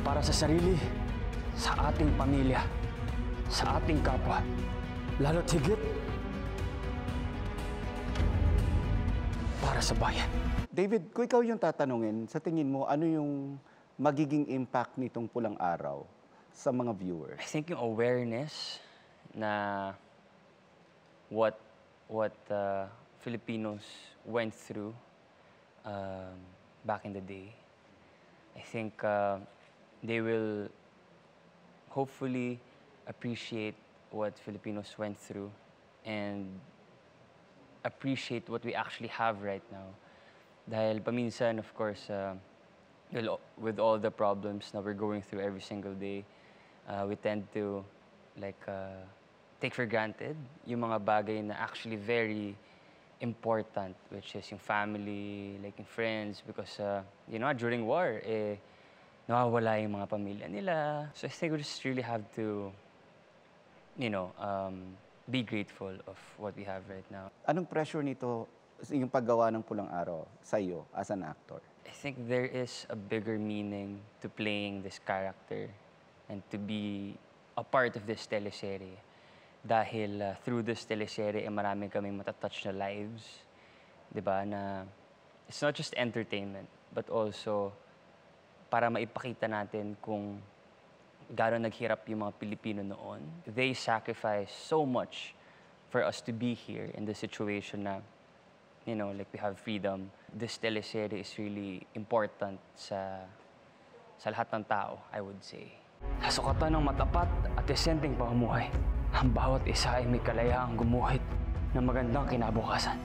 para sa sarili, sa ating pamilya, sa ating kapwa, lalo't higit para sa bayan. David, kung ikaw yung tatanungin, sa tingin mo, ano yung magiging impact nitong Pulang Araw sa mga viewers? I think yung awareness na what Filipinos went through back in the day. I think they will hopefully appreciate what Filipinos went through and appreciate what we actually have right now. Dahil paminsan, of course, with all the problems that we're going through every single day, we tend to take for granted yung mga bagay na actually very important, which is yung family, like yung friends, because during war, nawawala yung mga pamilya nila. So I think we just really have to, be grateful of what we have right now. Anong pressure nito yung paggawa ng Pulang Araw sa iyo as an actor? I think there is a bigger meaning to playing this character and to be a part of this teleserye. Dahil through this teleserye, marami kaming matatouch na lives. Diba? Na it's not just entertainment, but also para maipakita natin kung gaano naghirap yung mga Pilipino noon. They sacrificed so much for us to be here in the situation na, we have freedom. This teleserye is really important sa lahat ng tao, I would say. Sa sukatan ng matapat at desenteng pamumuhay, ang bawat isa ay may kalayaang gumuhit ng magandang kinabukasan.